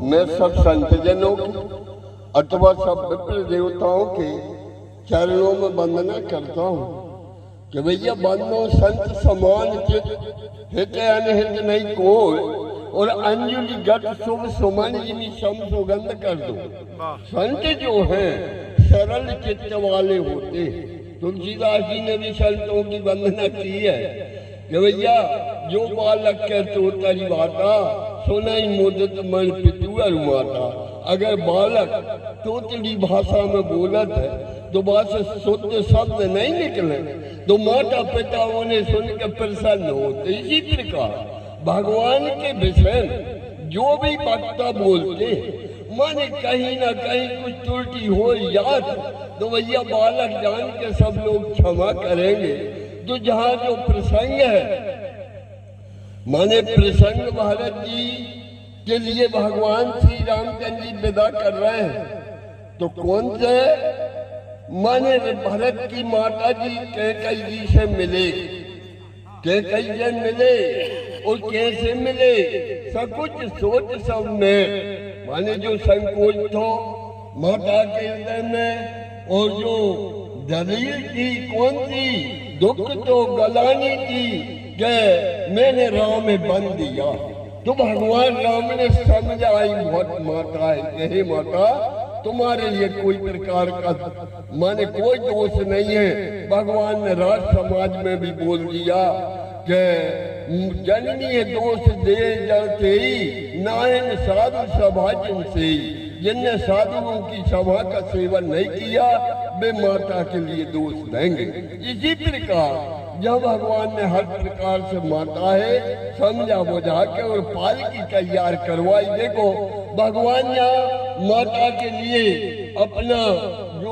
मैं सब संतजनों की अथवा सब विप्र देवताओं के चरणों में वंदना करता हूँ कि भैया बंदो संत समान चित हित अनहित नहीं कोई और अंजुलि गत शुभ सुमन जिनी सम सुगंध कर दो। संत जो हैं सरल चित्त वाले होते हैं। तुलसीदास जी ने भी संतों की वंदना की है कि भैया जो बालक के तोतरी बाता सुनाई मुदत मन पितुअर माता। अगर बालक तोतरी भाषा में बोलत है तो बात से शुद्ध शब्द नहीं निकले तो माता पिता उन्हें सुन के प्रसन्न होते। इसी प्रकार भगवान के विषय जो भी वक्ता बोलते माने कहीं ना कहीं कुछ त्रुटि हो याद तो भैया बालक जान के सब लोग क्षमा करेंगे। तो जहाँ जो प्रसंग है माने प्रसंग भारत जी के लिए भगवान श्री रामचंद्र जी विदा कर रहे हैं तो कौन से माने भरत की माता जी कैकेयी जी से मिले। कैकेयी जी मिले और कैसे मिले सब कुछ सोच सब में माने जो संकोच थो माता के हृदय में और जो दलील थी कौन सी दुख तो गलानी थी कि मैंने राह में बन दिया। तो भगवान राम ने समझाई बहुत माता है हे माता तुम्हारे लिए कोई प्रकार का माने कोई दोष नहीं है। भगवान ने राज समाज में भी बोल दिया कि जननीय दोष दे जलते ही नायन साधु सभा जिनसे जिनने साधुओं की सभा का सेवन नहीं किया वे माता के लिए दोष देंगे। इसी प्रकार जब भगवान ने हर प्रकार से माता है समझा बुझा के और पालकी तैयार करवाई। देखो भगवान यहाँ माता के लिए अपना जो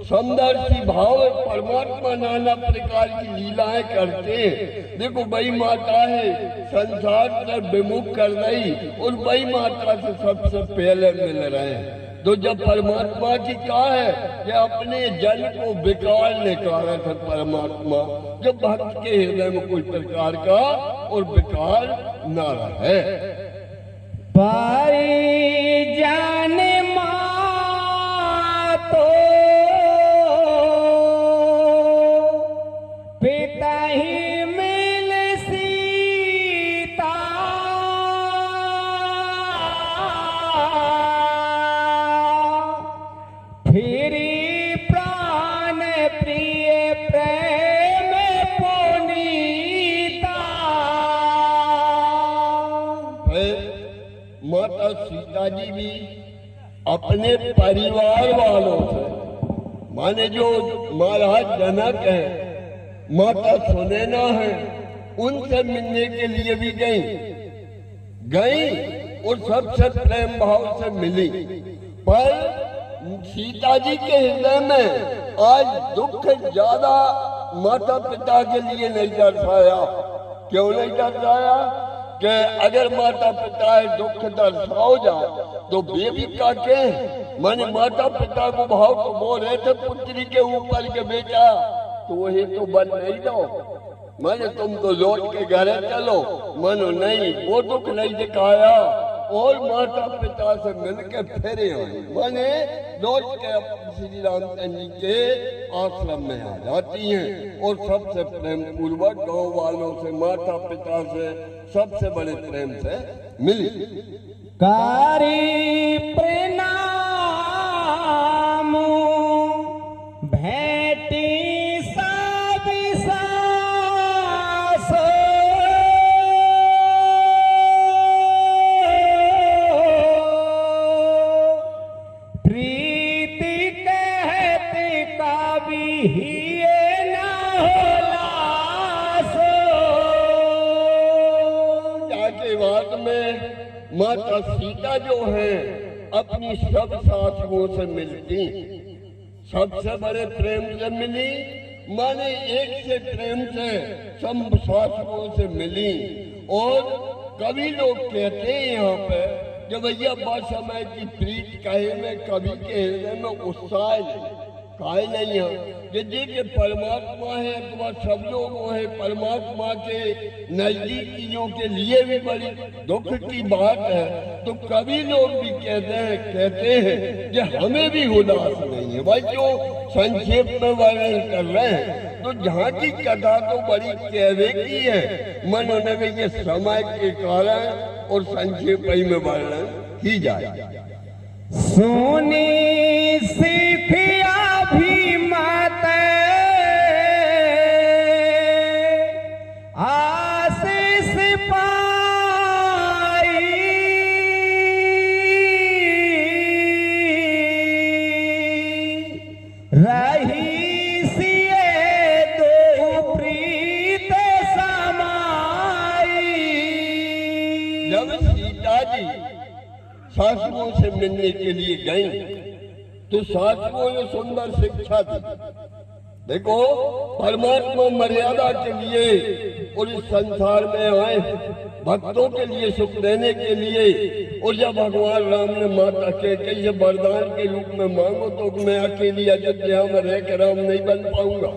समदर्शी भाव परमात्मा नाना प्रकार की लीलाएं करते हैं। देखो बई माता है संसार से विमुख कर रही और बई माता से सबसे पहले मिल रहे हैं। तो जब परमात्मा की कहा है कि अपने जन को विकार निकाला था परमात्मा जब भक्त के हृदय में कोई प्रकार का और विकार न रहे। पाई जाने तो पिता ही मिल सीता फिरी प्राण प्रिय प्रेम पुनीता। माता सीता जी भी अपने परिवार वालों से माने जो महाराज जनक है माता सुनैना है उनसे मिलने के लिए भी गई और सबसे प्रेम भाव से मिली। पर सीता जी के हृदय में आज दुख ज्यादा माता पिता के लिए नहीं दर्शाया। क्यों नहीं दर्शाया कि अगर माता पिता है दुख दर्शाओ जाए तो वे भी काटे माने माता पिता को भाव तो बोल रहे थे पुत्री के ऊपर के बेटा तो वही तो बन नहीं दो माने तुम तो लौट के घर चलो मानो नहीं वो दुख नहीं दिखाया और माता पिता से मिलकर फेरे आई माने लौट के श्री रामचंद्र जी के आश्रम में आ जाती हैं और सबसे प्रेम पूर्वक गाँव वालों से माता पिता से सबसे बड़े प्रेम से मिली। कारी प्रणाम भेटी सब सास प्रीति कहते कभी ही ना होला जाके बाद में माता सीता जो है अपनी सब साथियों से मिलती सबसे बड़े प्रेम से मिली माने एक से प्रेम से सब साथियों से मिली। और कभी लोग कहते हैं यहाँ पे कि भैया बस समय की प्रीत कहे में कभी के हृदय में उत्साह नहीं काय नहीं है कि जी के परमात्मा है अथवा सब लोग है, परमात्मा के नजदीक चीजों के लिए भी बड़ी दुख की बात है। तो कभी लोग भी कहते हैं कि हमें भी उदास नहीं है। भाई जो संक्षेप में वर्णन कर रहे हैं, तो जहाँ की कथा तो बड़ी कहवे की है, मन होने में ये समय के कारण और संक्षेप में वर्णन की जाए। सोनी सीखिया भी मत आशीष पाई, रही सिए दो प्रीत समाई। जब सीता जी सासुओं से मिलने के लिए गई तो सासुओं ने सुंदर शिक्षा दी। देखो, परमात्मा मर्यादा के लिए और इस संसार में आए भक्तों के लिए सुख देने के लिए। और जब भगवान राम ने माता के ये वरदान के रूप में मांगो तो मैं अकेली अयोध्या में रह कर राम नहीं बन पाऊंगा।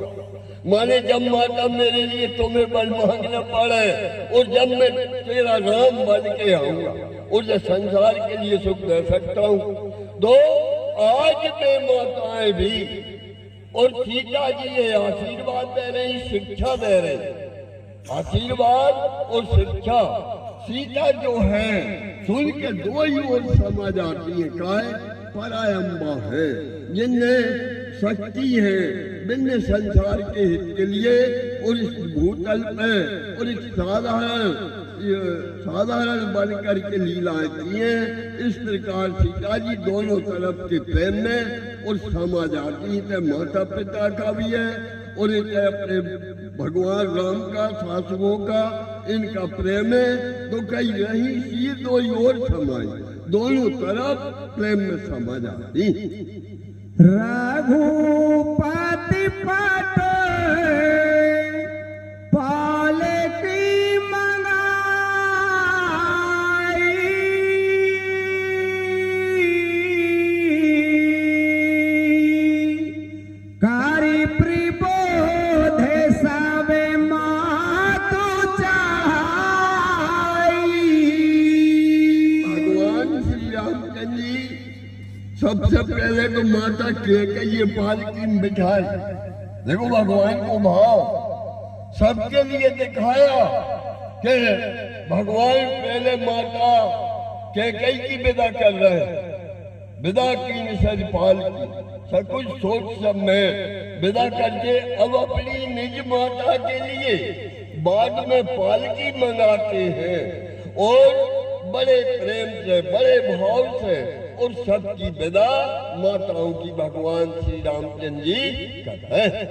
माने जब माता मेरे लिए तुम्हें बल मांगना पड़े और जब मैं तेरा राम बन के आऊंगा और जो संसार के लिए सुख दे सकता हूँ। तो आज में माताएं भी और सीता जी ये आशीर्वाद दे रही, शिक्षा दे रही। आशीर्वाद और शिक्षा सीता जो है सुन के दो ही ओर समा जाती है। काय परायम्बा है, जिनने शक्ति है बिन्ने संसार के हित के लिए और इस भूतल में और इस साधारण बनकर के लीलाएं की हैं। इस प्रकार सीता जी दोनों तरफ के प्रेम में और समा जाती है। माता पिता का भी है और अपने भगवान राम का, सासुओं का, इनका प्रेम है। तो कई रही सी दो ही और समाई, दोनों तरफ प्रेम में समा जाती। रघुपति पट पाले की मंगाई, कारी प्रबोध सावे मातु चढ़ाई। भगवान श्री रामचंद्र जी सबसे पहले तो माता के ये पालकी में बिठाई। देखो भगवान को भाव सबके लिए दिखाया कि भगवान पहले माता के कई की विदा कर रहे हैं। विदा की सज पालकी सब कुछ सोच सब में विदा करके अब अपनी निज माता के लिए बाद में पालकी मंगाते हैं और बड़े प्रेम से, बड़े भाव से और सबकी विदा माताओं की भगवान श्री रामचंद्र जी करते हैं।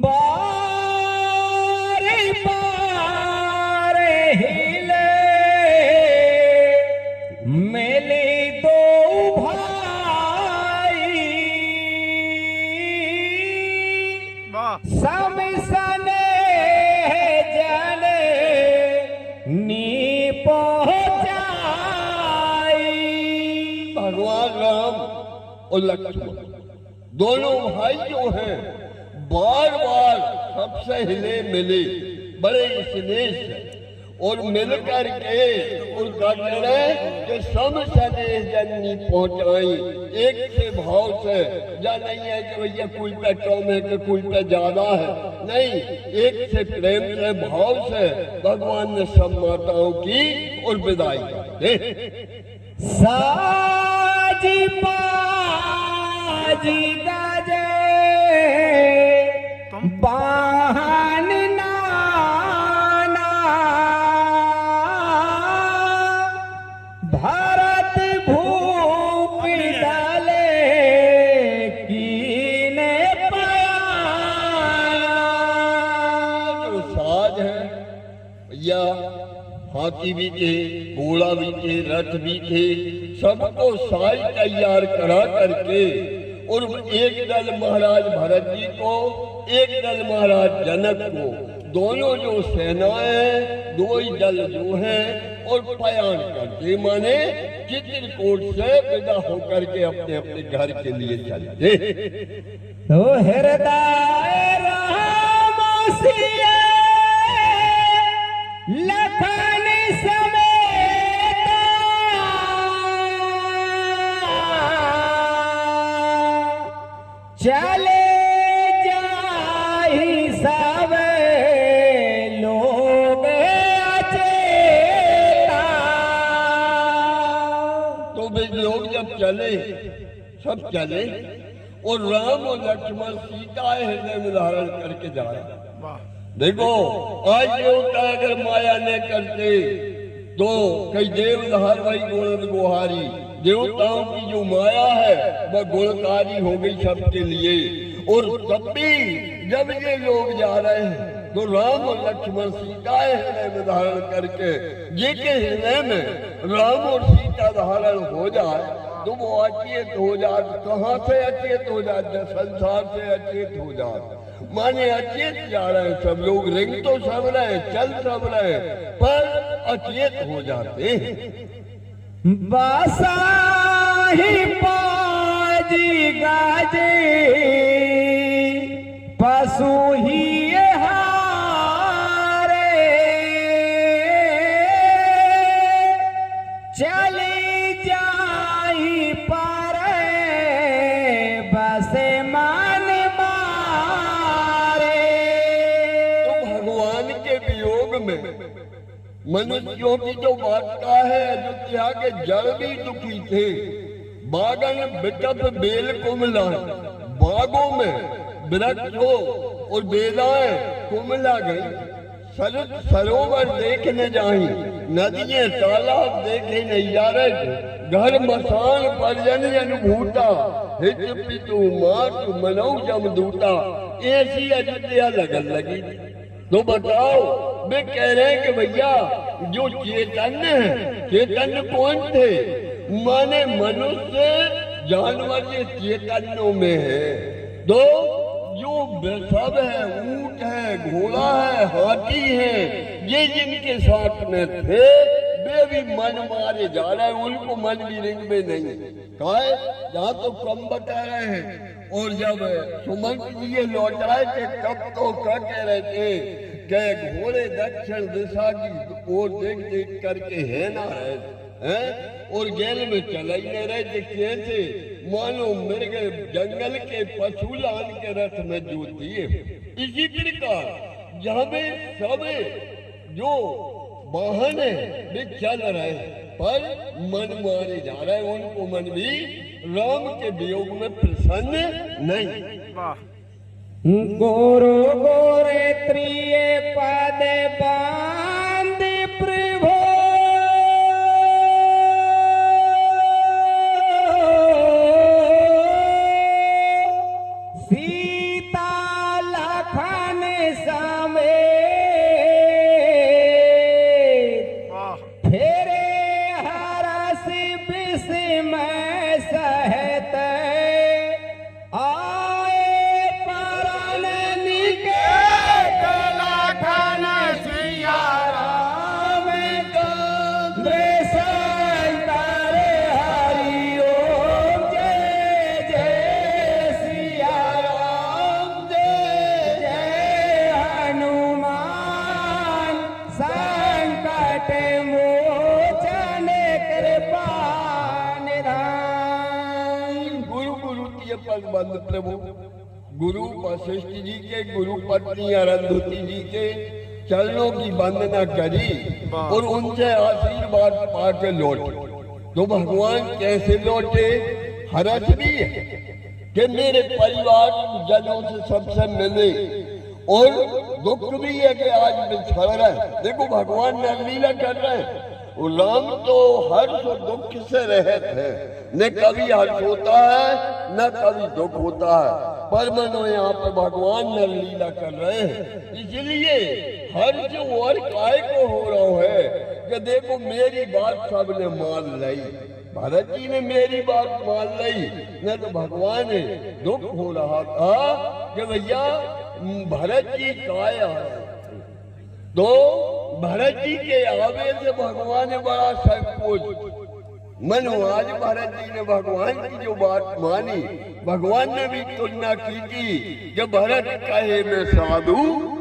बारे बारे हिले मेले दो भाई, समसने जने नी पहुंचाई। भगवान राम और लक्ष्मण दोनों भाई जो हैं बार बार सबसे हिले मिले, बड़े स्नेह से और मिलकर के और के सम सदेश जननी पहुंचाई। एक से भाव से, या नहीं है कि भैया कोई पे कम है कि कोई पे ज्यादा है, नहीं, एक से प्रेम से, भाव से भगवान ने सब माताओं की और विदाई की। साजी पाजी गाजे बाहन नाना, भरत भूप डाले कीने पाया। जो साज है भैया, हाथी भी थे, घोड़ा भी थे, रथ भी थे, सबको साज तैयार करा करके और एक दल महाराज भरत जी को, एक दल महाराज जनक को, दोनों जो सेनाएं, दो ही दल जो हैं और पयान करते, माने चित्रकूट से विदा होकर के अपने अपने घर के लिए चलते। तो हृदय राम सिया लखन समेत चले जाहि सब लोग अचेता। तो वे लोग जब चले, सब चले, और राम और लक्ष्मण सीता हृदय में धारण करके जा रहे। देखो आज ये होता है, अगर माया न करते तो कई देवधार वही गुण गुहारी, देवताओं की जो माया है वह गुणकारी हो गई सबके लिए। और तब भी जब ये लोग जा रहे हैं तो राम और लक्ष्मण सीता हृदय में धारण करके, ये के हृदय में राम और सीता धारण हो जाए तो वो अचेत हो जाए। कहाँ से अचेत हो जाते? संसार से अचेत हो जाते, माने अचेत जा रहे हैं सब लोग, रिंग तो सब रहे, चल सब रहे, पर अचेत हो जाते। बासाही पाजी गाजे पशु ही हारे चली जाई पर बसे मन मारे। तो भगवान के वियोग में मनुष्यों की जो वार्ता है, अयोध्या के जड़ भी दुखी थे। बागन बिटप बेल कुमला, बागों में वृक्षों और बेलाएं कुमला गई। सरोवर देखने जाई, नदियां तालाब देखे नहीं जा रहे थे। घर मसान परिजन अनुभूता, हित पितु मातु मनौ जमदूता, ऐसी अयोध्या लगन लगी। तो बताओ, वे कह रहे हैं कि भैया जो चैतन्य है, चैतन्य कौन थे? माने मनुष्य जानवर के चैतन्यों में है। तो जो सब है, ऊंट है, घोड़ा है, हाथी है, ये जिनके साथ में थे वे भी मन मारे जा रहे हैं, उनको मन भी रिंग में नहीं। कहा यहाँ तो कम बता रहे हैं। और जब सुमंत जी ये लौटाए थे तब तो क्या कह रहे थे कि घोड़े दक्षिण दिशा की ओर देख देख करके है ना है, और जेल में चला ही नहीं रहे थे। कैसे? मानो मृग जंगल के पशु लान के रथ में जोत दिए। इसी प्रकार जहाँ पे सब जो वाहन है वे चल रहे हैं, पर मन मारे जा रहे हैं, उनको मन भी राम के वियोग में प्रसन्न नहीं। गोरो गोरे त्रिय पद बांध प्रभो सीता लखन समेत फेरे हरस विस्मय सहित बंद प्रभु गुरु वशिष्ठ जी के, गुरु पत्नी अरुंधति जी के चरणों की वंदना करी और उनसे आशीर्वाद पाके लौटे। तो भगवान कैसे लौटे? हर्ष भी है कि मेरे परिवार जनों से सबसे मिले, और दुख भी है कि आज बिछड़ रहे। देखो भगवान ने लीला कर रहे हैं। राम तो हर्ष और दुख से रहत है, न कभी हर्ष होता है न कभी दुख होता है, पर मनो यहाँ पर भगवान ने लीला कर रहे हैं। इसलिए हर्ष और काय को हो रहा है कि देखो मेरी बात सबने मान ली, भरत जी ने मेरी बात मान ली, न तो भगवान ने दुख हो रहा था कि भैया भरत जी काया है। तो भरत जी के आवे से भगवान ने बड़ा संकोच मनो। आज भरत जी ने भगवान की जो बात मानी, भगवान ने भी तुलना की थी। जब भरत कहे में साधु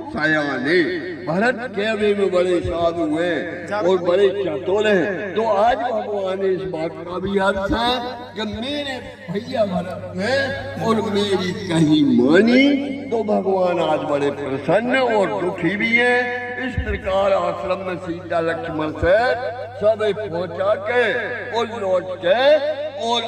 सयाने, भरत कहवे में बड़े साधु हैं और बड़े चतुर हैं, तो आज भगवान ने इस बात का भी अर्थ है कि मेरे भैया भरत हैं और मेरी कहीं मानी, तो भगवान आज बड़े प्रसन्न और दुखी भी हैं। इस प्रकार आश्रम में सीता लक्ष्मण से सब पहुंचा के और लौट के और